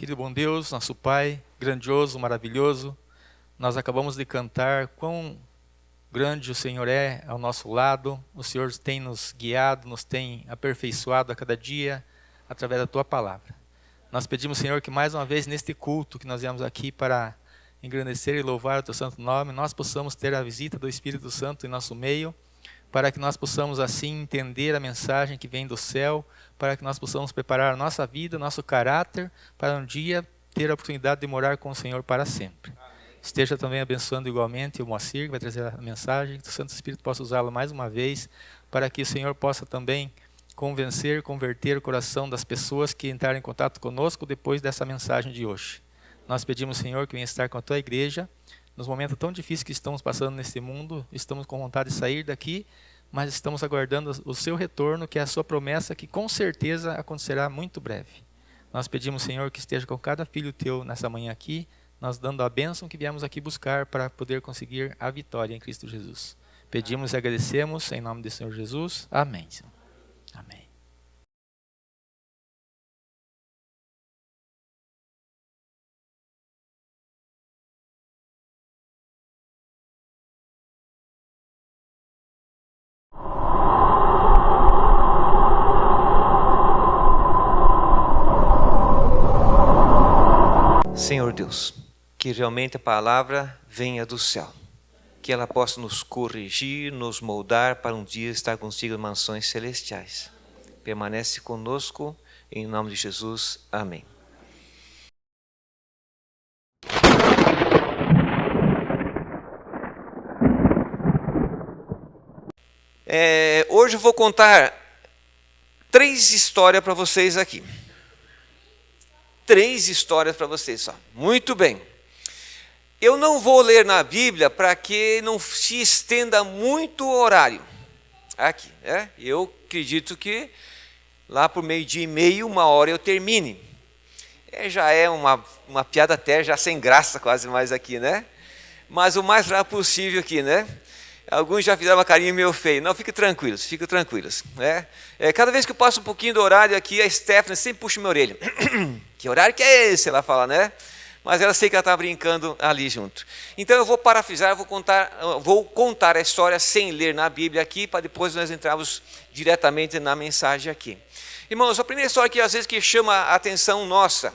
Querido bom Deus, nosso Pai, grandioso, maravilhoso, nós acabamos de cantar quão grande o Senhor é ao nosso lado. O Senhor tem nos guiado, nos tem aperfeiçoado a cada dia através da Tua Palavra. Nós pedimos, Senhor, que mais uma vez neste culto que nós viemos aqui para engrandecer e louvar o Teu santo nome, nós possamos ter a visita do Espírito Santo em nosso meio, para que nós possamos assim entender a mensagem que vem do céu, para que nós possamos preparar a nossa vida, nosso caráter, para um dia ter a oportunidade de morar com o Senhor para sempre. Amém. Esteja também abençoando igualmente o Moacir, que vai trazer a mensagem, que o Santo Espírito possa usá-lo mais uma vez, para que o Senhor possa também converter o coração das pessoas que entraram em contato conosco depois dessa mensagem de hoje. Nós pedimos, Senhor, que venha estar com a Tua igreja, nos momentos tão difíceis que estamos passando nesse mundo, estamos com vontade de sair daqui, mas estamos aguardando o Seu retorno, que é a Sua promessa, que com certeza acontecerá muito breve. Nós pedimos, Senhor, que esteja com cada filho Teu nessa manhã aqui, nós dando a bênção que viemos aqui buscar para poder conseguir a vitória em Cristo Jesus. Pedimos e agradecemos em nome do Senhor Jesus. Amém. Amém. Senhor Deus, que realmente a palavra venha do céu, que ela possa nos corrigir, nos moldar para um dia estar contigo em mansões celestiais. Permanece conosco, em nome de Jesus. Amém. Hoje eu vou contar 3 histórias para vocês aqui. 3 histórias para vocês só. Muito bem. Eu não vou ler na Bíblia para que não se estenda muito o horário. Aqui, eu acredito que lá por 12:30, 1h eu termine. Já é uma piada até já sem graça quase mais aqui, né? Mas o mais rápido possível aqui, né? Alguns já fizeram uma carinha meio feia. Não, fiquem tranquilos, né? Cada vez que eu passo um pouquinho do horário aqui, a Stephanie sempre puxa minha orelha. Que horário que é esse? Ela fala, né? Mas ela sei que ela está brincando ali junto. Então eu vou parafrasear, vou contar a história sem ler na Bíblia aqui, para depois nós entrarmos diretamente na mensagem aqui. Irmãos, a primeira história que às vezes que chama a atenção nossa,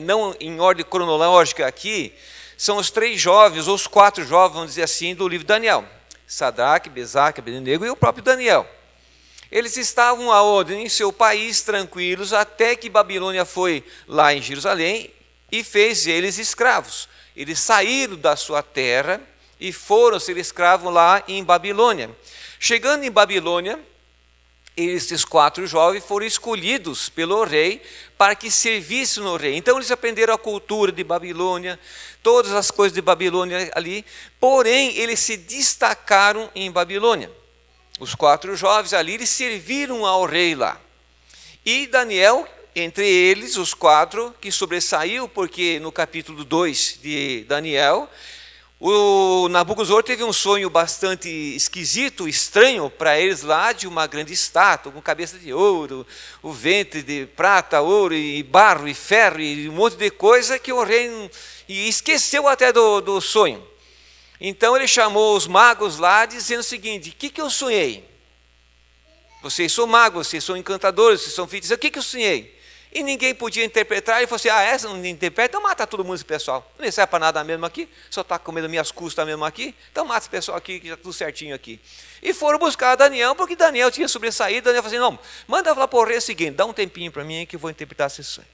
não em ordem cronológica aqui, são os 3 jovens, ou os 4 jovens, vamos dizer assim, do livro de Daniel. Sadraque, Mesaque, Abednego e o próprio Daniel. Eles estavam aonde? Em seu país, tranquilos, até que Babilônia foi lá em Jerusalém e fez eles escravos. Eles saíram da sua terra e foram ser escravos lá em Babilônia. Chegando em Babilônia, esses 4 jovens foram escolhidos pelo rei para que servissem no rei. Então eles aprenderam a cultura de Babilônia, todas as coisas de Babilônia ali, porém eles se destacaram em Babilônia. Os 4 jovens ali, eles serviram ao rei lá. E Daniel, entre eles, os 4, que sobressaiu, porque no capítulo 2 de Daniel, o Nabucodonosor teve um sonho bastante esquisito, estranho para eles lá, de uma grande estátua, com cabeça de ouro, o ventre de prata, ouro e barro e ferro e um monte de coisa que o rei esqueceu até do sonho. Então ele chamou os magos lá, dizendo o seguinte: o que eu sonhei? Vocês são magos, vocês são encantadores, vocês são feiticeiros, o que eu sonhei? E ninguém podia interpretar. Ele falou assim: essa não interpreta, então mata todo mundo esse pessoal. Não serve para nada mesmo aqui, só está comendo minhas custas mesmo aqui, então mata esse pessoal aqui, que já está tudo certinho aqui. E foram buscar Daniel, porque Daniel tinha sobressaído. Daniel falou assim: não, manda falar para o rei o seguinte, dá um tempinho para mim que eu vou interpretar esse sonho.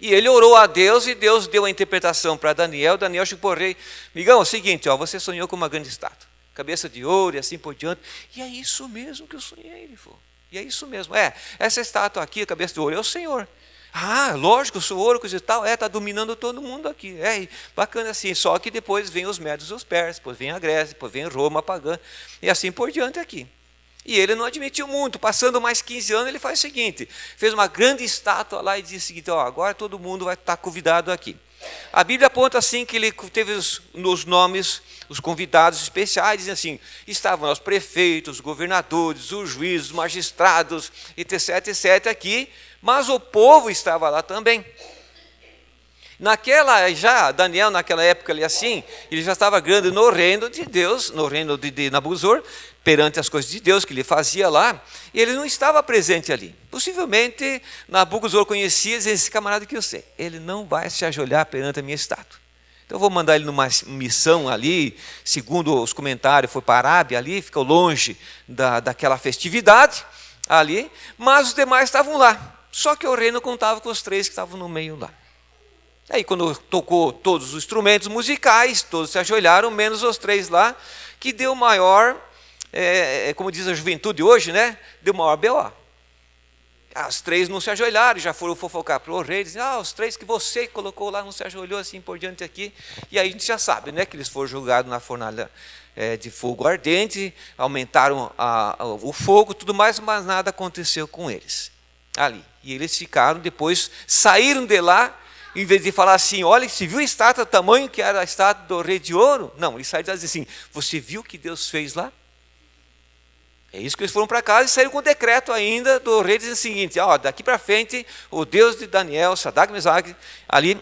E ele orou a Deus e Deus deu a interpretação para Daniel. Daniel chegou para o rei: amigão, é o seguinte, você sonhou com uma grande estátua, cabeça de ouro e assim por diante. E é isso mesmo que eu sonhei, ele falou. E é isso mesmo, essa estátua aqui, a cabeça de ouro, é o Senhor. Lógico, eu sou ouro, coisa e tal, está dominando todo mundo aqui. Bacana assim, só que depois vem os médios e os persas, depois vem a Grécia, depois vem Roma pagã, e assim por diante aqui. E ele não admitiu muito. Passando mais 15 anos, ele faz o seguinte: fez uma grande estátua lá e disse o seguinte: agora todo mundo vai estar convidado aqui. A Bíblia aponta assim que ele teve nos nomes, os convidados especiais, dizem assim, estavam os prefeitos, os governadores, os juízes, os magistrados, etc, etc aqui, mas o povo estava lá também. Daniel naquela época ali assim, ele já estava grande no reino de Deus, no reino de Nabucodonosor, perante as coisas de Deus que ele fazia lá, e ele não estava presente ali. Possivelmente, Nabucodonosor conhecia esse camarada que eu sei, ele não vai se ajoelhar perante a minha estátua. Então eu vou mandar ele numa missão ali, segundo os comentários, foi para a Arábia ali, ficou longe daquela festividade ali, mas os demais estavam lá. Só que o reino contava com os 3 que estavam no meio lá. Aí quando tocou todos os instrumentos musicais, todos se ajoelharam, menos os 3 lá, que deu maior, como diz a juventude hoje, né? Deu maior B.O. As 3 não se ajoelharam, já foram fofocar para o rei, dizendo, os 3 que você colocou lá não se ajoelhou, assim por diante aqui. E aí a gente já sabe, né, que eles foram jogados na fornalha de fogo ardente, aumentaram o fogo, tudo mais, mas nada aconteceu com eles ali. E eles ficaram, depois saíram de lá, em vez de falar assim, olha, você viu a estátua, o tamanho que era a estátua do rei de ouro? Não, eles saíram e diziam assim, você viu o que Deus fez lá? É isso que eles foram para casa e saíram com o decreto ainda do rei, dizendo o seguinte, daqui para frente, o Deus de Daniel, Sadraque, Mesaque, ali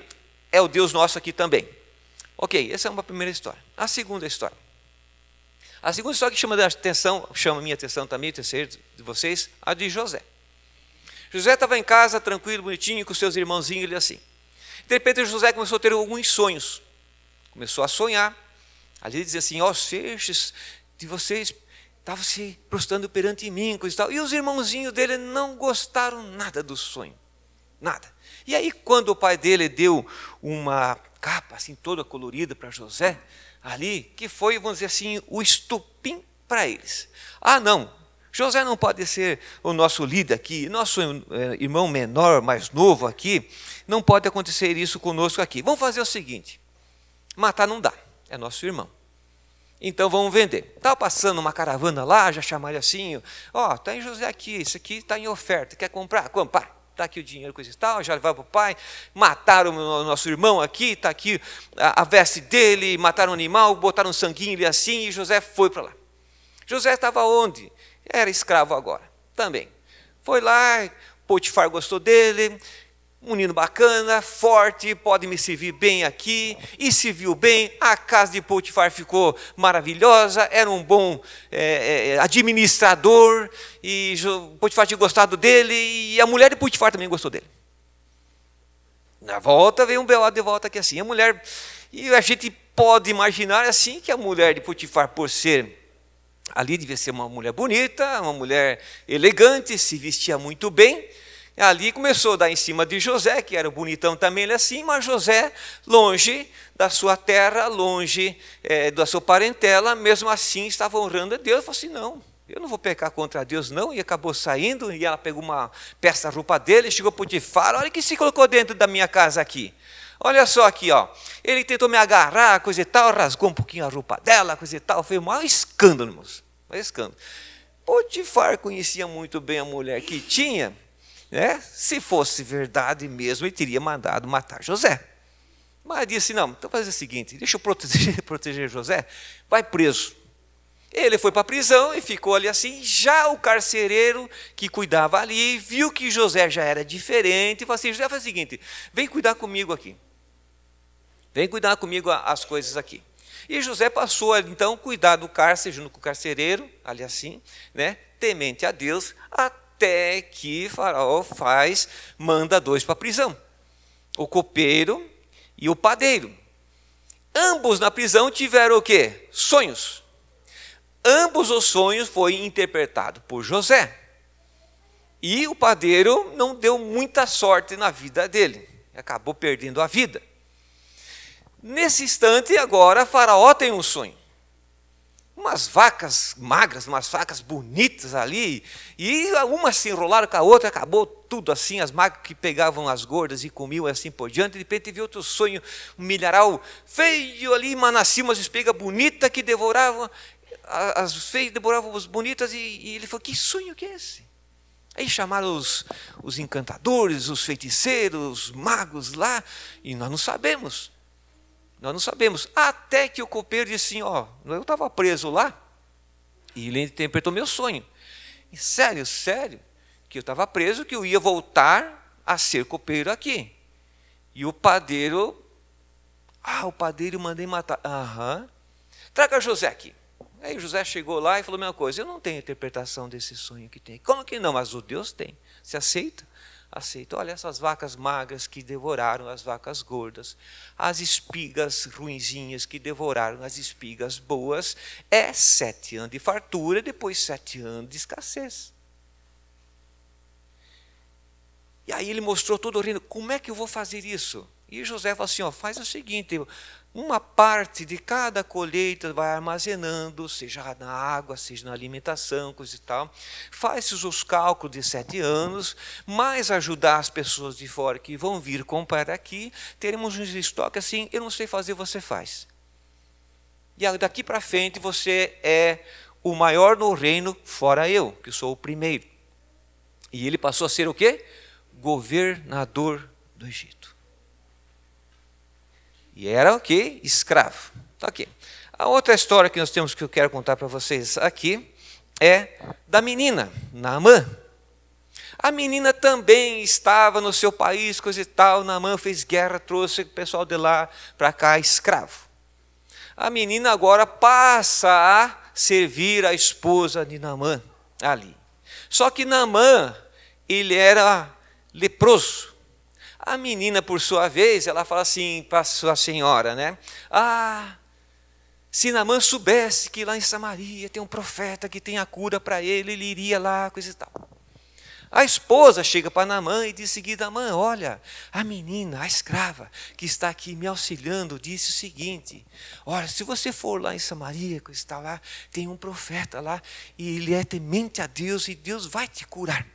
é o Deus nosso aqui também. Ok, essa é uma primeira história. A segunda história que chama a minha atenção também, terceiro de vocês, a de José. José estava em casa, tranquilo, bonitinho, com seus irmãozinhos, ele assim. De repente, José começou a ter alguns sonhos. Começou a sonhar. Ali dizia assim, os feixes de vocês estavam se prostrando perante mim, coisa e tal. E os irmãozinhos dele não gostaram nada do sonho. Nada. E aí, quando o pai dele deu uma capa assim toda colorida para José, ali, que foi, vamos dizer assim, o estopim para eles. Não, José não pode ser o nosso líder aqui, nosso irmão menor, mais novo aqui, não pode acontecer isso conosco aqui. Vamos fazer o seguinte, matar não dá, é nosso irmão. Então vamos vender. Estava passando uma caravana lá, já chamaram assim, está em José aqui, isso aqui está em oferta, quer comprar? Comprar. Está aqui o dinheiro, coisa e tal, já levaram para o pai, mataram o nosso irmão aqui, está aqui a veste dele, mataram o animal, botaram um sanguinho ali assim, e José foi para lá. José estava onde? Era escravo agora, também. Foi lá, Potifar gostou dele, um menino bacana, forte, pode me servir bem aqui, e se viu bem, a casa de Potifar ficou maravilhosa, era um bom administrador, e Potifar tinha gostado dele, e a mulher de Potifar também gostou dele. Na volta veio um B.O. de volta aqui assim, a mulher, e a gente pode imaginar assim, que a mulher de Potifar, por ser, ali devia ser uma mulher bonita, uma mulher elegante, se vestia muito bem, ali começou a dar em cima de José, que era bonitão também, ele assim, mas José, longe da sua terra, longe da sua parentela, mesmo assim estava honrando a Deus. Falou assim, não, eu não vou pecar contra Deus não, e acabou saindo, e ela pegou uma peça da roupa dele, chegou para Potifar, olha que se colocou dentro da minha casa aqui. Olha só aqui, ele tentou me agarrar, coisa e tal, rasgou um pouquinho a roupa dela, coisa e tal, foi um maior escândalo, irmãos, maior escândalo. Potifar conhecia muito bem a mulher que tinha, se fosse verdade mesmo, ele teria mandado matar José. Mas disse, não, então fazer o seguinte, deixa eu proteger José, vai preso. Ele foi para a prisão e ficou ali assim, já o carcereiro que cuidava ali, viu que José já era diferente, e falou assim, José, faz o seguinte, vem cuidar comigo aqui. Vem cuidar comigo as coisas aqui. E José passou então a cuidar do cárcere, junto com o carcereiro, ali assim, temente a Deus, até que Faraó manda 2 para a prisão, o copeiro e o padeiro. Ambos na prisão tiveram o quê? Sonhos. Ambos os sonhos foram interpretados por José. E o padeiro não deu muita sorte na vida dele, acabou perdendo a vida. Nesse instante, agora, Faraó tem um sonho. Umas vacas magras, umas vacas bonitas ali, e uma se enrolaram com a outra, acabou tudo assim, as magras que pegavam as gordas e comiam assim por diante, de repente viu outro sonho, um milharal feio ali, mas nascia umas espigas bonitas que devoravam, as feias devoravam as bonitas, e ele falou, que sonho que é esse? Aí chamaram os encantadores, os feiticeiros, os magos lá, e nós não sabemos. Nós não sabemos. Até que o copeiro disse assim, eu estava preso lá, e ele interpretou meu sonho. E sério, que eu estava preso, que eu ia voltar a ser copeiro aqui. E o padeiro mandei matar. Traga José aqui. Aí José chegou lá e falou a mesma coisa. Eu não tenho interpretação desse sonho que tem. Como que não? Mas o Deus tem. Você aceita? Aceita. Olha essas vacas magras que devoraram as vacas gordas. As espigas ruinzinhas que devoraram as espigas boas. É 7 anos de fartura, depois 7 anos de escassez. E aí ele mostrou todo o reino. Como é que eu vou fazer isso? E José falou assim, faz o seguinte, uma parte de cada colheita vai armazenando, seja na água, seja na alimentação, coisa e tal. Faz os cálculos de 7 anos, mais ajudar as pessoas de fora que vão vir comprar aqui, teremos um estoque assim, eu não sei fazer, você faz. E daqui para frente você é o maior no reino, fora eu, que sou o primeiro. E ele passou a ser o quê? Governador do Egito. E era o quê? Escravo. Ok. A outra história que nós temos que eu quero contar para vocês aqui é da menina, Naamã. A menina também estava no seu país, coisa e tal. Naamã fez guerra, trouxe o pessoal de lá para cá, escravo. A menina agora passa a servir a esposa de Naamã ali. Só que Naamã, ele era leproso. A menina, por sua vez, ela fala assim para a sua senhora, né? Se Naamã soubesse que lá em Samaria tem um profeta que tem a cura para ele iria lá, coisa e tal. A esposa chega para Naamã e diz em seguida, Naamã, olha, a menina, a escrava, que está aqui me auxiliando, disse o seguinte, olha, se você for lá em Samaria, coisa e tal, lá, tem um profeta lá, e ele é temente a Deus, e Deus vai te curar.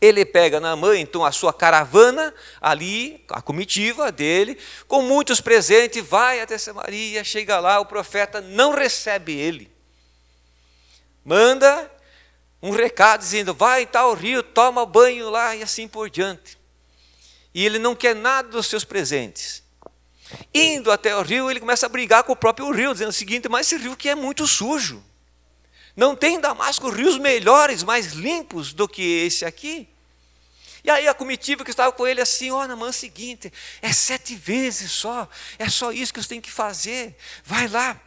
Ele pega Naamã, então, a sua caravana, ali, a comitiva dele, com muitos presentes, vai até Samaria, chega lá, o profeta não recebe ele. Manda um recado dizendo, vai em tal rio, toma banho lá, e assim por diante. E ele não quer nada dos seus presentes. Indo até o rio, ele começa a brigar com o próprio rio, dizendo o seguinte, mas esse rio aqui é muito sujo. Não tem em Damasco rios melhores, mais limpos do que esse aqui? E aí a comitiva que estava com ele assim, Naamã, é o seguinte, é 7 vezes só, é só isso que você tem que fazer, vai lá,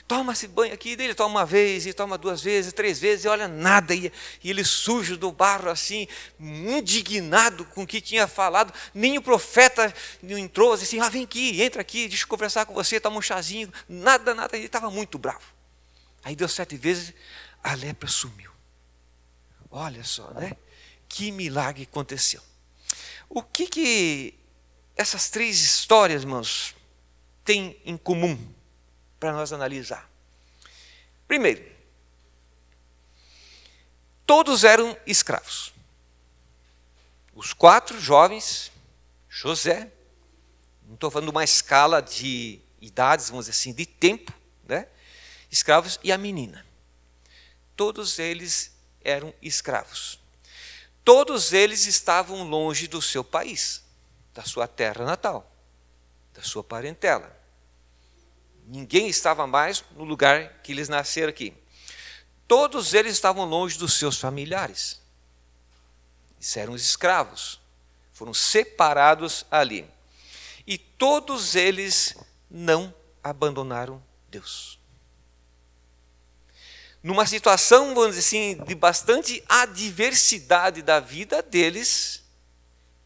toma esse banho aqui, ele toma uma vez, e toma 2 vezes, 3 vezes, e olha nada, e ele sujo do barro assim, indignado com o que tinha falado, nem o profeta entrou, assim, vem aqui, entra aqui, deixa eu conversar com você, toma um chazinho, nada, ele estava muito bravo. Aí deu 7 vezes, a lepra sumiu. Olha só, né? Que milagre aconteceu. O que essas 3 histórias, irmãos, têm em comum para nós analisar? Primeiro, todos eram escravos. Os 4 jovens, José, não estou falando de uma escala de idades, vamos dizer assim, de tempo, né? Escravos, e a menina. Todos eles eram escravos. Todos eles estavam longe do seu país, da sua terra natal, da sua parentela. Ninguém estava mais no lugar que eles nasceram aqui. Todos eles estavam longe dos seus familiares. Eles eram escravos. Foram separados ali. E todos eles não abandonaram Deus. Numa situação, vamos dizer assim, de bastante adversidade da vida deles,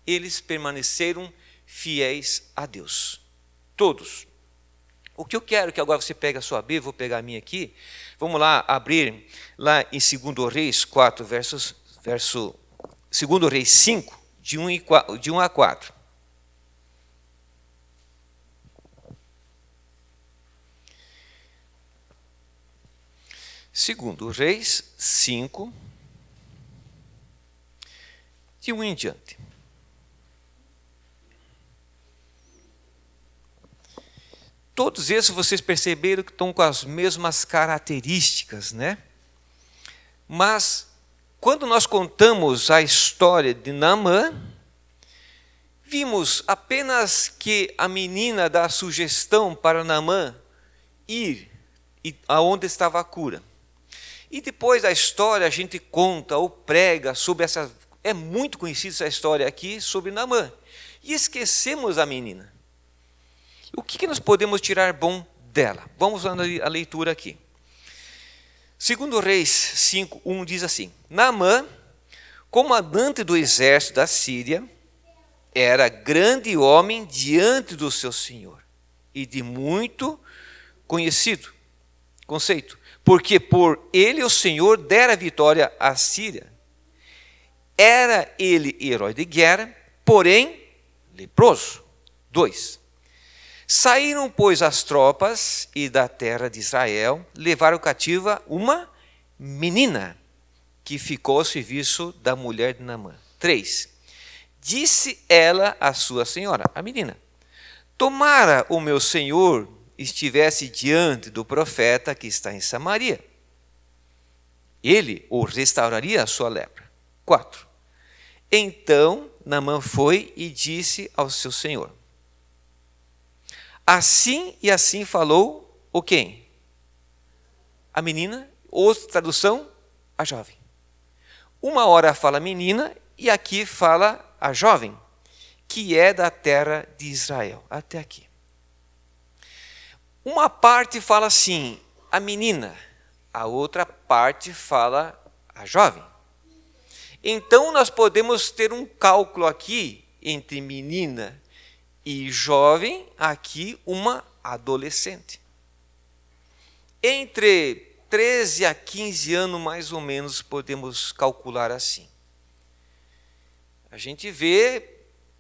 eles permaneceram fiéis a Deus. Todos. O que eu quero que agora você pegue a sua Bíblia, vou pegar a minha aqui, vamos lá abrir lá em 2 Reis 4, 2 Reis 5, de 1 a 4. Segundo Reis 5, de 1 em diante. Todos esses vocês perceberam que estão com as mesmas características, né? Mas quando nós contamos a história de Naamã, vimos apenas que a menina dá a sugestão para Naamã ir aonde estava a cura. E depois da história a gente conta ou prega sobre essa... É muito conhecida essa história aqui sobre Naamã. E esquecemos a menina. O que nós podemos tirar bom dela? Vamos à leitura aqui. 2 Reis 5:1 diz assim: Naamã, comandante do exército da Síria, era grande homem diante do seu senhor e de muito conceito, porque por ele o Senhor dera vitória à Síria. Era ele herói de guerra, porém leproso. 2. Saíram, pois, as tropas e da terra de Israel levaram cativa uma menina que ficou ao serviço da mulher de Naamã. 3. Disse ela à sua senhora, a menina: tomara o meu senhor estivesse diante do profeta que está em Samaria. Ele o restauraria a sua lepra. 4. Então Naamã foi e disse ao seu senhor. Assim e assim falou o quem? A menina, outra tradução, a jovem. Uma hora fala menina e aqui fala a jovem, que é da terra de Israel. Até aqui. Uma parte fala assim, a menina. A outra parte fala a jovem. Então nós podemos ter um cálculo aqui entre menina e jovem, aqui uma adolescente. Entre 13 a 15 anos, mais ou menos, podemos calcular assim. A gente vê,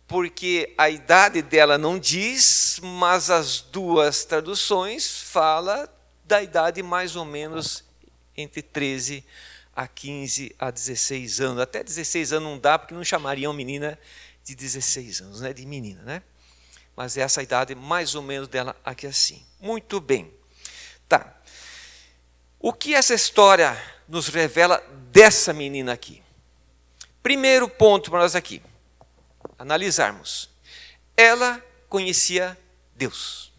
porque a idade dela não diz, mas as duas traduções falam da idade mais ou menos entre 13 a 15 a 16 anos. Até 16 anos não dá, porque não chamariam menina de 16 anos, né? De menina, né? Mas essa idade mais ou menos dela aqui assim. Muito bem. Tá. O que essa história nos revela dessa menina aqui? Primeiro ponto para nós aqui, analisarmos. Ela conhecia Deus.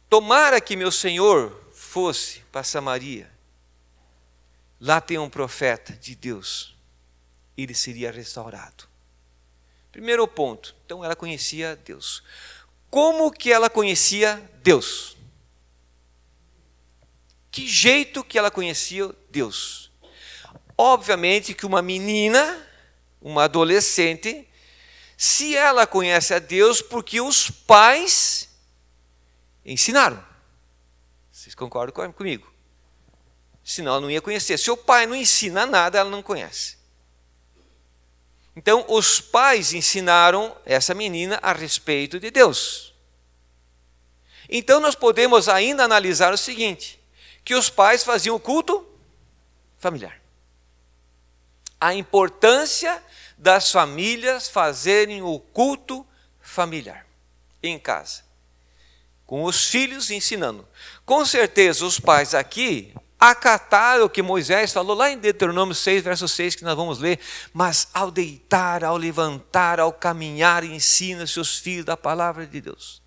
Tomara que meu Senhor fosse para Samaria. Lá tem um profeta de Deus. Ele seria restaurado. Primeiro ponto. Então ela conhecia Deus. Como que ela conhecia Deus? Que jeito que ela conhecia Deus? Obviamente que uma menina, uma adolescente, se ela conhece a Deus, porque os pais ensinaram. Vocês concordam comigo? Senão ela não ia conhecer. Se o pai não ensina nada, ela não conhece. Então, os pais ensinaram essa menina a respeito de Deus. Então, nós podemos ainda analisar o seguinte, que os pais faziam o culto familiar. A importância das famílias fazerem o culto familiar em casa, com os filhos ensinando. Com certeza os pais aqui acataram o que Moisés falou lá em Deuteronômio 6, verso 6, que nós vamos ler, mas ao deitar, ao levantar, ao caminhar, ensina seus filhos da palavra de Deus.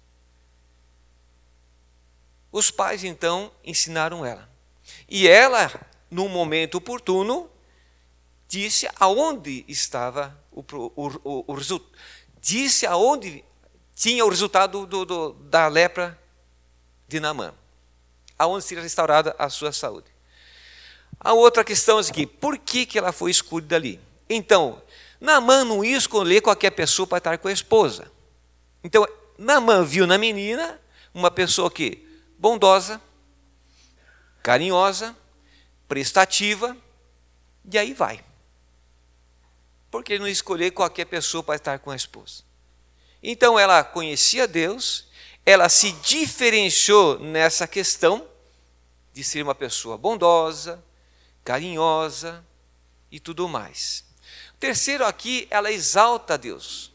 Os pais então ensinaram ela. E ela, num momento oportuno, disse aonde estava o resultado. Disse aonde tinha o resultado da lepra de Naamã. Aonde seria restaurada a sua saúde. A outra questão é aqui, por que ela foi escolhida ali? Então, Naamã não ia escolher qualquer pessoa para estar com a esposa. Então, Naamã viu na menina uma pessoa que bondosa, carinhosa, prestativa, e aí vai. Porque ele não escolher qualquer pessoa para estar com a esposa. Então ela conhecia Deus, ela se diferenciou nessa questão de ser uma pessoa bondosa, carinhosa e tudo mais. Terceiro aqui, ela exalta a Deus.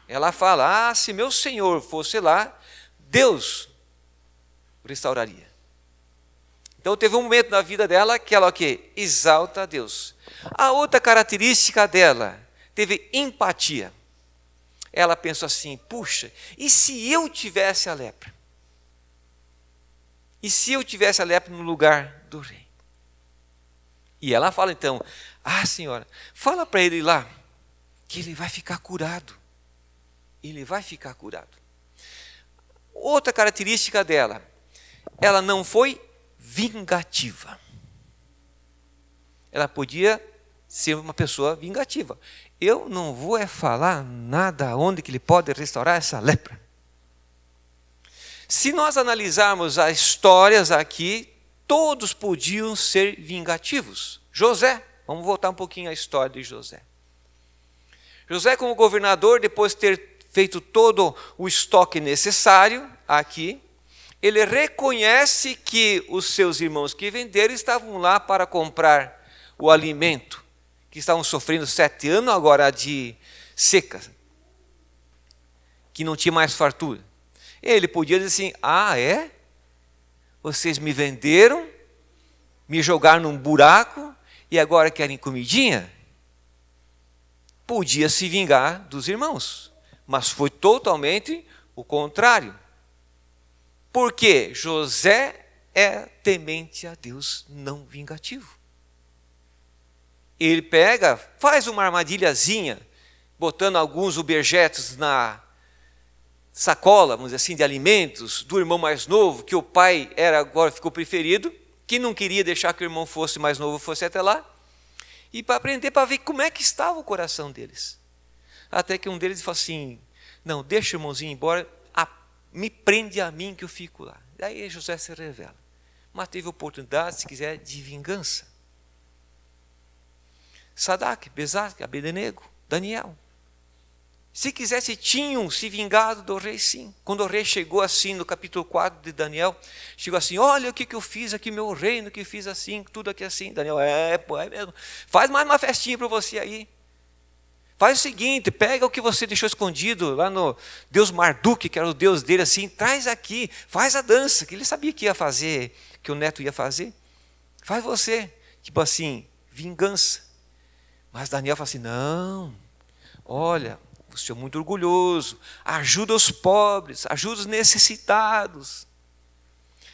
Ela fala, se meu Senhor fosse lá, Deus restauraria. Então teve um momento na vida dela que ela o quê? Exalta a Deus. A outra característica dela, teve empatia. Ela pensou assim, puxa, e se eu tivesse a lepra? E se eu tivesse a lepra no lugar do rei? E ela fala então, senhora, fala para ele lá, que ele vai ficar curado. Ele vai ficar curado. Outra característica dela, ela não foi vingativa. Ela podia ser uma pessoa vingativa. Eu não vou falar nada onde que ele pode restaurar essa lepra. Se nós analisarmos as histórias aqui, todos podiam ser vingativos. José, vamos voltar um pouquinho à história de José. José, como governador, depois de ter feito todo o estoque necessário aqui, ele reconhece que os seus irmãos que venderam estavam lá para comprar o alimento, que estavam sofrendo 7 anos agora de seca, que não tinha mais fartura. Ele podia dizer assim, vocês me venderam, me jogaram num buraco e agora querem comidinha? Podia se vingar dos irmãos, mas foi totalmente o contrário. Porque José é temente a Deus, não vingativo. Ele faz uma armadilhazinha, botando alguns objetos na sacola, vamos dizer assim, de alimentos do irmão mais novo, que o pai agora ficou preferido, que não queria deixar que o irmão mais novo fosse até lá, e para aprender, para ver como é que estava o coração deles. Até que um deles falou assim, não, deixa o irmãozinho embora, me prende a mim que eu fico lá. Daí José se revela. Mas teve oportunidade, se quiser, de vingança. Sadraque, Mesaque, Abednego, Daniel. Se quisesse, tinham se vingado do rei, sim. Quando o rei chegou assim, no capítulo 4 de Daniel, chegou assim, olha o que eu fiz aqui, meu reino, que fiz assim, tudo aqui assim. Daniel, é mesmo. Faz mais uma festinha para você aí. Faz o seguinte, pega o que você deixou escondido lá no Deus Marduk, que era o Deus dele, assim, traz aqui, faz a dança, que ele sabia que ia fazer, que o neto ia fazer. Faz você, tipo assim, vingança. Mas Daniel fala assim, não, olha, você é muito orgulhoso, ajuda os pobres, ajuda os necessitados.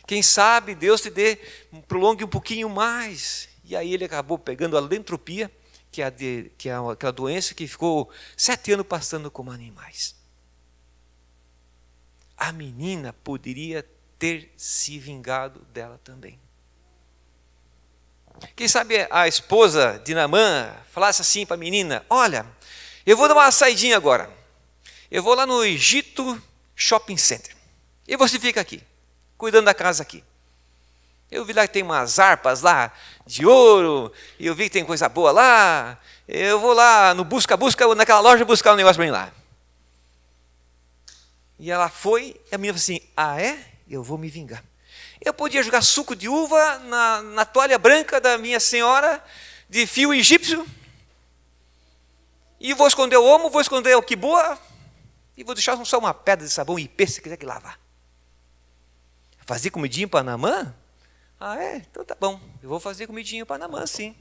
Quem sabe Deus te prolongue um pouquinho mais. E aí ele acabou pegando a lentropia, que é aquela doença que ficou 7 anos passando como animais. A menina poderia ter se vingado dela também. Quem sabe a esposa de Naamã falasse assim para a menina, olha, eu vou dar uma saidinha agora. Eu vou lá no Egito Shopping Center. E você fica aqui, cuidando da casa aqui. Eu vi lá que tem umas harpas lá de ouro, e eu vi que tem coisa boa lá. Eu vou lá no busca-busca, naquela loja buscar um negócio para mim lá. E ela foi, e a menina falou assim, eu vou me vingar. Eu podia jogar suco de uva na toalha branca da minha senhora, de fio egípcio, e vou esconder o omo, vou esconder o quiboa, e vou deixar só uma pedra de sabão e se quiser que lavar. Fazer comidinha para Naamã? Então tá bom, eu vou fazer comidinha para Naamã, sim.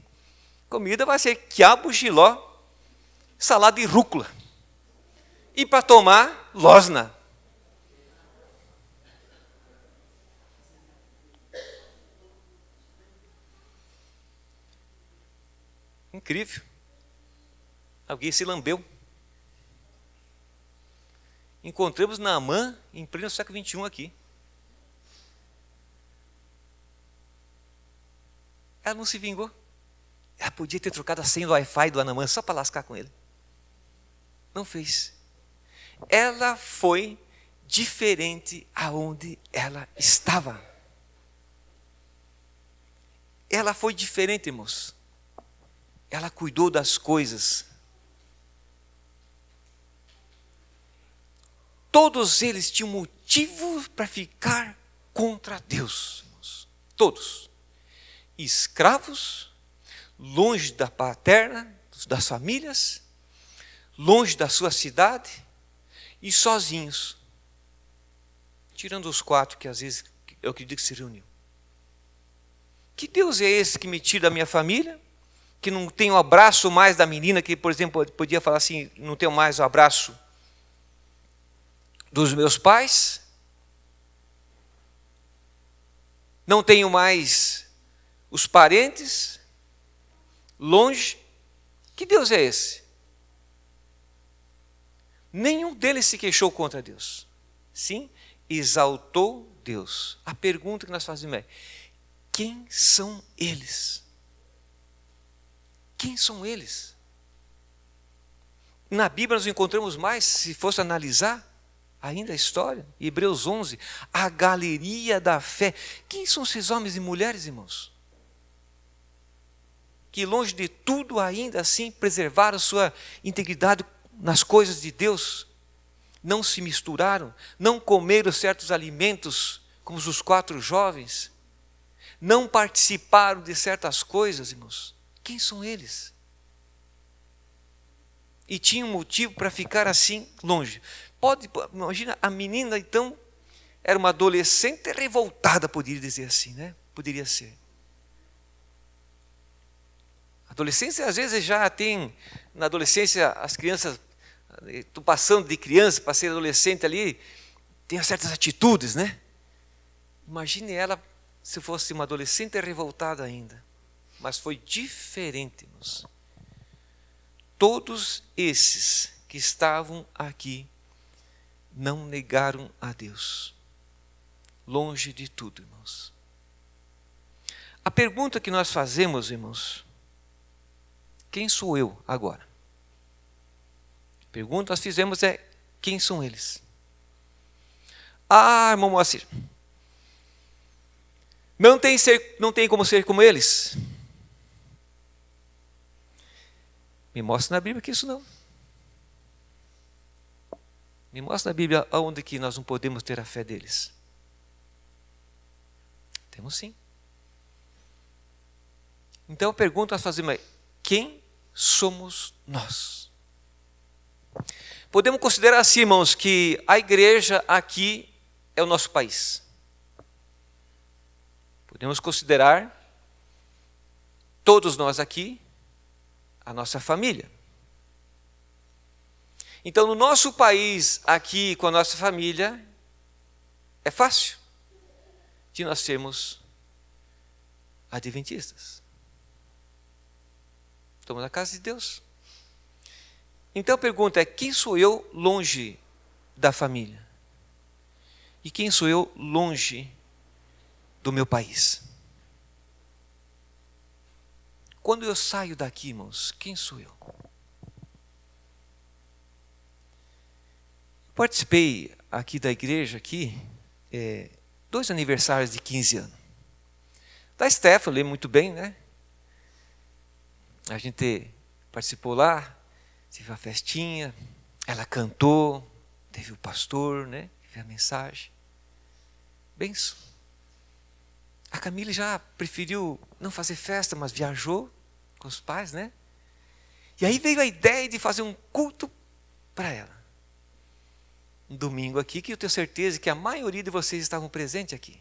Comida vai ser quiabo, jiló, salada de rúcula. E para tomar, losna. Incrível. Alguém se lambeu. Encontramos Naamã em pleno século XXI aqui. Ela não se vingou. Ela podia ter trocado a senha do Wi-Fi do Naamã só para lascar com ele. Não fez. Ela foi diferente aonde ela estava. Ela foi diferente, irmãos. Ela cuidou das coisas. Todos eles tinham motivo para ficar contra Deus, irmãos. Todos. Escravos, longe da paterna, das famílias, longe da sua cidade e sozinhos. Tirando os 4 que às vezes eu acredito que se reuniam. Que Deus é esse que me tira da minha família? Que não tem o abraço mais da menina, que, por exemplo, podia falar assim, não tenho mais o abraço dos meus pais? Não tenho mais os parentes? Longe? Que Deus é esse? Nenhum deles se queixou contra Deus. Sim, exaltou Deus. A pergunta que nós fazemos é: quem são eles? Quem são eles? Na Bíblia nós encontramos mais, se fosse analisar ainda a história, Hebreus 11, a galeria da fé. Quem são esses homens e mulheres, irmãos? Que longe de tudo ainda assim preservaram sua integridade nas coisas de Deus, não se misturaram, não comeram certos alimentos, como os 4 jovens, não participaram de certas coisas, irmãos. Quem são eles? E tinham motivo para ficar assim longe. Imagina, a menina então era uma adolescente revoltada, poderia dizer assim, né? Poderia ser. Adolescência, às vezes, já tem, na adolescência, as crianças, estou passando de criança para ser adolescente ali, tem certas atitudes, né? Imagine ela se fosse uma adolescente revoltada ainda. Mas foi diferente, irmãos. Todos esses que estavam aqui não negaram a Deus. Longe de tudo, irmãos. A pergunta que nós fazemos, irmãos, quem sou eu agora? A pergunta que nós fizemos é: quem são eles? Ah, irmão Moacir, não tem como ser como eles. Me mostra na Bíblia que isso não. Me mostra na Bíblia aonde que nós não podemos ter a fé deles. Temos sim. Então a pergunta que nós fazemos é: quem somos nós? Podemos considerar assim, irmãos, que a igreja aqui é o nosso país. Podemos considerar todos nós aqui a nossa família. Então, no nosso país, aqui com a nossa família, é fácil de nós sermos adventistas. Estamos na casa de Deus. Então a pergunta é: quem sou eu longe da família? E quem sou eu longe do meu país? Quando eu saio daqui, irmãos, quem sou eu? Participei aqui da igreja, 2 aniversários de 15 anos. Da Steph, eu lembro muito bem, né? A gente participou lá, teve uma festinha, ela cantou, teve o pastor, né? Teve a mensagem. Benção. A Camille já preferiu não fazer festa, mas viajou com os pais, né? E aí veio a ideia de fazer um culto para ela. Um domingo aqui, que eu tenho certeza que a maioria de vocês estavam presentes aqui.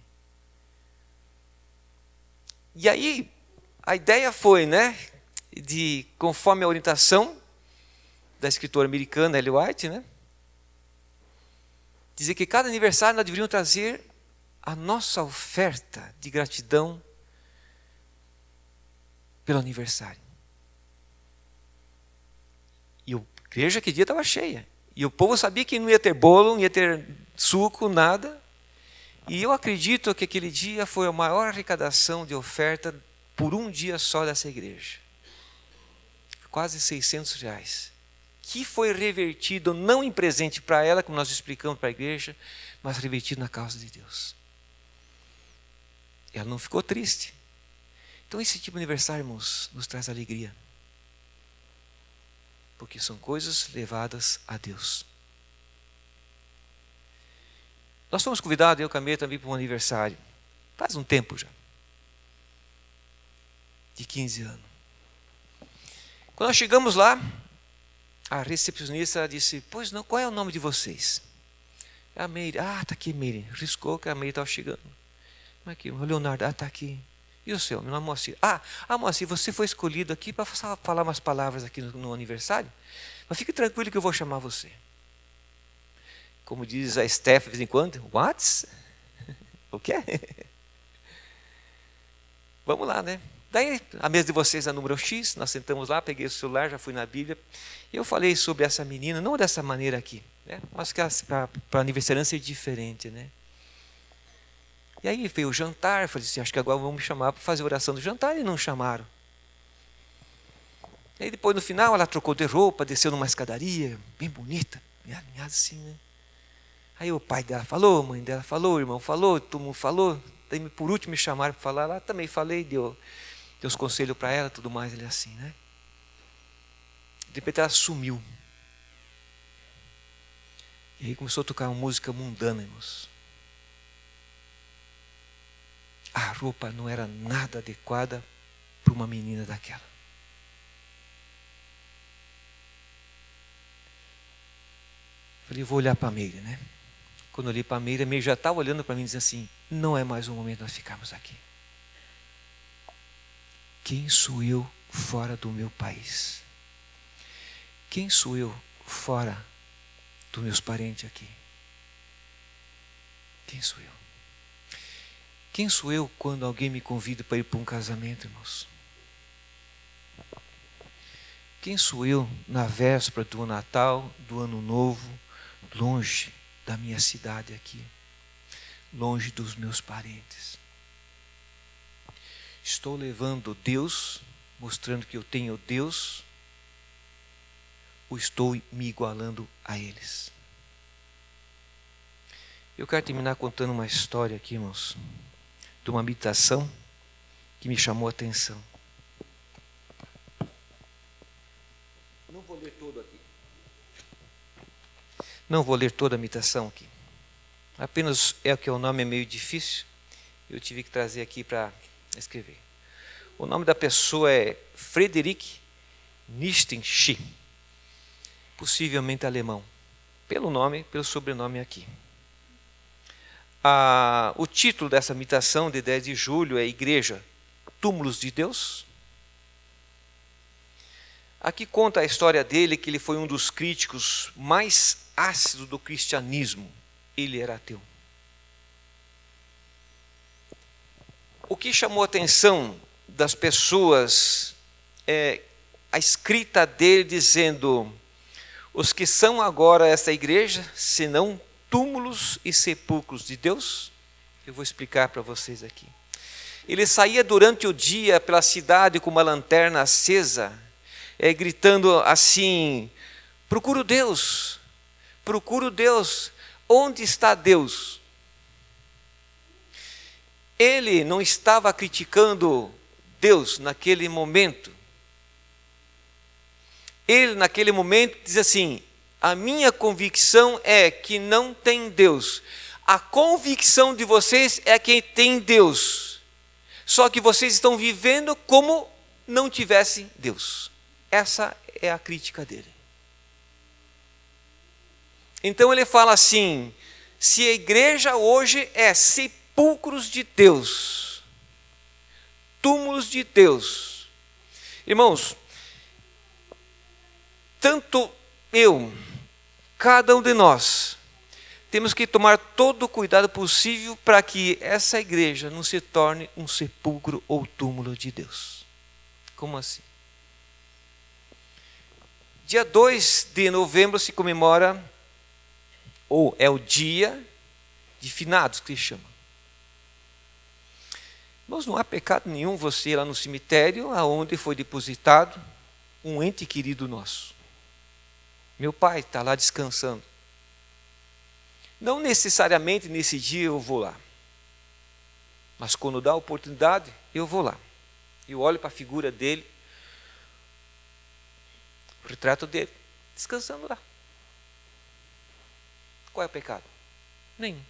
E aí, a ideia foi, né? Conforme a orientação da escritora americana Ellen White, né? Dizer que cada aniversário nós deveríamos trazer a nossa oferta de gratidão pelo aniversário. E a igreja que dia estava cheia. E o povo sabia que não ia ter bolo, não ia ter suco, nada. E eu acredito que aquele dia foi a maior arrecadação de oferta por um dia só dessa igreja. Quase R$600. Que foi revertido não em presente para ela, como nós explicamos para a igreja, mas revertido na causa de Deus. Ela não ficou triste. Então esse tipo de aniversário, irmãos, nos traz alegria. Porque são coisas levadas a Deus. Nós fomos convidados, eu e a Camila, também para um aniversário. Faz um tempo já. De 15 anos. Quando nós chegamos lá, a recepcionista disse: pois não, qual é o nome de vocês? A Meire. Ah, está aqui, Meire. Riscou que a Meire estava chegando. Como é que? O Leonardo. Ah, está aqui. E o seu? Meu nome é Moacir. Moacir, você foi escolhido aqui para falar umas palavras aqui no aniversário? Mas fique tranquilo que eu vou chamar você. Como diz a Steph de vez em quando, what? O quê? Vamos lá, né? Daí, a mesa de vocês é número X, nós sentamos lá, peguei o celular, já fui na Bíblia, e eu falei sobre essa menina, não dessa maneira aqui, né? Mas que para aniversariante é diferente, né? E aí veio o jantar, eu falei assim, acho que agora vão me chamar para fazer a oração do jantar, e não chamaram. E aí depois, no final, ela trocou de roupa, desceu numa escadaria, bem bonita, bem alinhada assim, né? Aí o pai dela falou, a mãe dela falou, o irmão falou, todo mundo falou. Daí por último me chamaram para falar lá, também falei, deu os conselhos para ela, tudo mais, ele assim, né? De repente ela sumiu. E aí começou a tocar uma música mundana, irmãos. A roupa não era nada adequada para uma menina daquela. Falei, vou olhar para a Meire, né? Quando eu olhei para a Meire já estava olhando para mim e dizendo assim, não é mais o momento de nós ficarmos aqui. Quem sou eu fora do meu país? Quem sou eu fora dos meus parentes aqui? Quem sou eu? Quem sou eu quando alguém me convida para ir para um casamento, irmãos? Quem sou eu na véspera do Natal, do Ano Novo, longe da minha cidade aqui, longe dos meus parentes? Estou levando Deus, mostrando que eu tenho Deus, ou estou me igualando a eles? Eu quero terminar contando uma história aqui, irmãos, de uma meditação que me chamou a atenção. Não vou ler todo aqui. Não vou ler toda a meditação aqui. Apenas que o nome é meio difícil, eu tive que trazer aqui para escrever. O nome da pessoa é Friedrich Nietzsche, possivelmente alemão, pelo sobrenome aqui. O título dessa meditação de 10 de julho é Igreja, Túmulos de Deus. Aqui conta a história dele, que ele foi um dos críticos mais ácidos do cristianismo. Ele era ateu. O que chamou a atenção das pessoas é a escrita dele dizendo: os que são agora esta igreja, senão túmulos e sepulcros de Deus. Eu vou explicar para vocês aqui. Ele saía durante o dia pela cidade com uma lanterna acesa, gritando assim: procuro Deus, onde está Deus? Ele não estava criticando Deus naquele momento. Ele naquele momento diz assim: a minha convicção é que não tem Deus. A convicção de vocês é que tem Deus. Só que vocês estão vivendo como não tivessem Deus. Essa é a crítica dele. Então ele fala assim: se a igreja hoje é sepulcros de Deus, túmulos de Deus, irmãos, tanto eu, cada um de nós, temos que tomar todo o cuidado possível para que essa igreja não se torne um sepulcro ou túmulo de Deus. Como assim? Dia 2 de novembro se comemora, ou é o dia de finados que se chama. Mas não há pecado nenhum você ir lá no cemitério aonde foi depositado um ente querido nosso. Meu pai está lá descansando. Não necessariamente nesse dia eu vou lá. Mas quando dá a oportunidade, eu vou lá. Eu olho para a figura dele, o retrato dele, descansando lá. Qual é o pecado? Nenhum.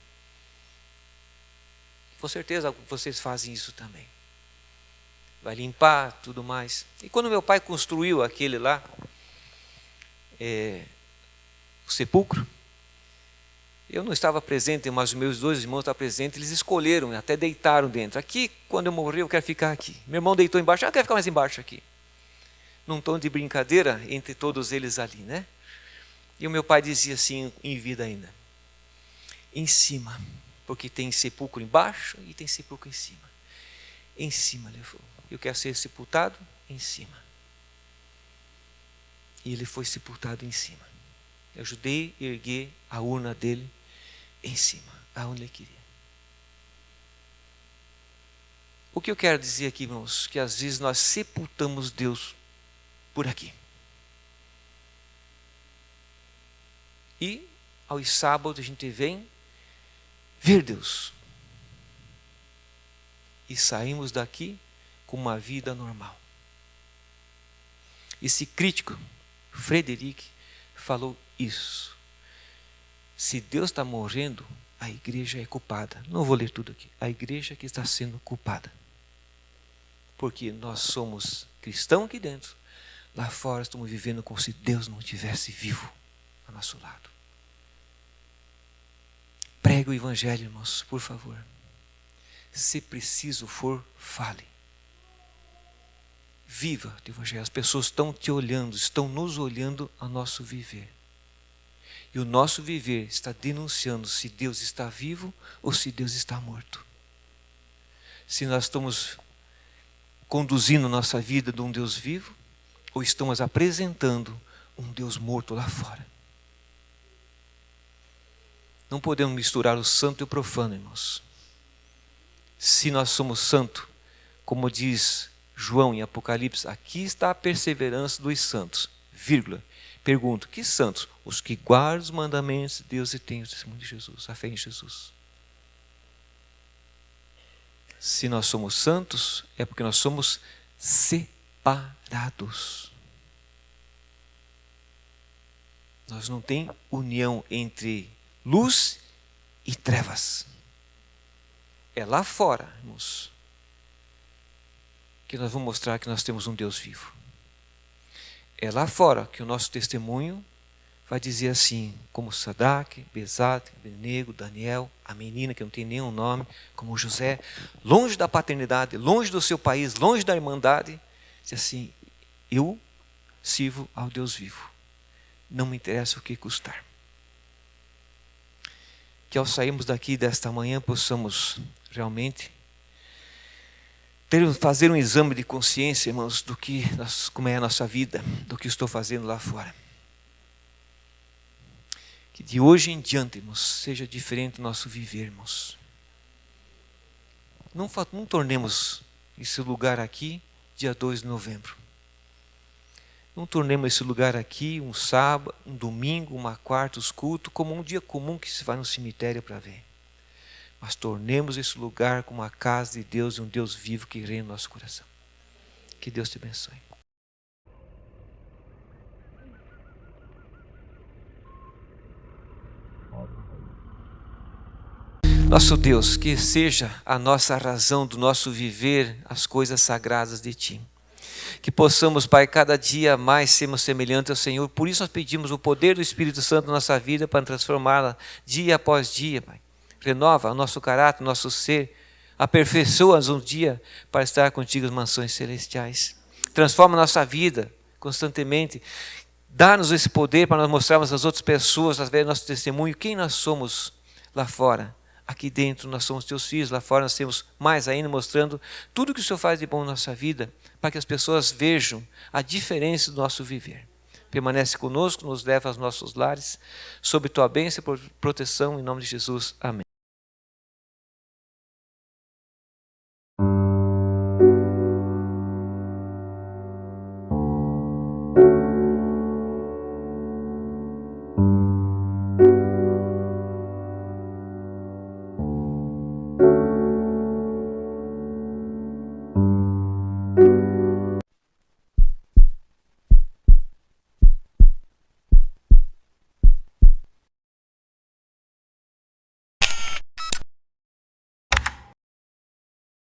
Com certeza vocês fazem isso também. Vai limpar, tudo mais. E quando meu pai construiu aquele lá, o sepulcro, Eu não estava presente, mas os meus 2 irmãos estavam presentes, eles escolheram, até deitaram dentro. Aqui, quando eu morrer, eu quero ficar aqui. Meu irmão deitou embaixo, eu quero ficar mais embaixo aqui. Num tom de brincadeira entre todos eles ali, né? E o meu pai dizia assim, em vida ainda, em cima, porque tem sepulcro embaixo e tem sepulcro em cima. Em cima, ele falou, eu quero ser sepultado em cima. E ele foi sepultado em cima. Eu ajudei a erguer a urna dele em cima, aonde ele queria. O que eu quero dizer aqui, irmãos, que às vezes nós sepultamos Deus por aqui. E aos sábados a gente vem ver Deus. E saímos daqui com uma vida normal. Esse crítico, Frederic, falou isso. Se Deus está morrendo, a igreja é culpada. Não vou ler tudo aqui. A igreja que está sendo culpada. Porque nós somos cristãos aqui dentro. Lá fora estamos vivendo como se Deus não estivesse vivo ao nosso lado. Pregue o evangelho, irmãos, por favor. Se preciso for, fale. Viva o evangelho. As pessoas estão te olhando, estão nos olhando ao nosso viver. E o nosso viver está denunciando se Deus está vivo ou se Deus está morto. Se nós estamos conduzindo nossa vida de um Deus vivo ou estamos apresentando um Deus morto lá fora. Não podemos misturar o santo e o profano, irmãos. Se nós somos santos, como diz João em Apocalipse, aqui está a perseverança dos santos, vírgula. Pergunto, que santos? Os que guardam os mandamentos de Deus e têm o testemunho de Jesus, a fé em Jesus. Se nós somos santos, é porque nós somos separados. Nós não tem união entre luz e trevas. É lá fora, irmãos, que nós vamos mostrar que nós temos um Deus vivo. É lá fora que o nosso testemunho vai dizer assim, como Sadraque, Mesaque, Abednego, Daniel, a menina que não tem nenhum nome, como José, longe da paternidade, longe do seu país, longe da irmandade, diz assim, eu sirvo ao Deus vivo. Não me interessa o que custar. Que ao sairmos daqui desta manhã possamos realmente fazer um exame de consciência, irmãos, do que como é a nossa vida, do que estou fazendo lá fora. Que de hoje em diante, irmãos, seja diferente o nosso viver, irmãos. Não tornemos esse lugar aqui dia 2 de novembro. Não tornemos esse lugar aqui um sábado, um domingo, uma quarta, os cultos, como um dia comum que se vai no cemitério para ver. Mas tornemos esse lugar como a casa de Deus e um Deus vivo que reina no nosso coração. Que Deus te abençoe. Nosso Deus, que seja a nossa razão do nosso viver as coisas sagradas de Ti. Que possamos, Pai, cada dia mais sermos semelhantes ao Senhor. Por isso nós pedimos o poder do Espírito Santo na nossa vida para transformá-la dia após dia, Pai. Renova o nosso caráter, o nosso ser. Aperfeiçoa-nos um dia para estar contigo nas mansões celestiais. Transforma a nossa vida constantemente. Dá-nos esse poder para nós mostrarmos às outras pessoas, através do nosso testemunho, quem nós somos lá fora. Aqui dentro nós somos teus filhos, lá fora nós temos mais ainda mostrando tudo que o Senhor faz de bom na nossa vida, para que as pessoas vejam a diferença do nosso viver. Permanece conosco, nos leva aos nossos lares, sob tua bênção e proteção, em nome de Jesus. Amém.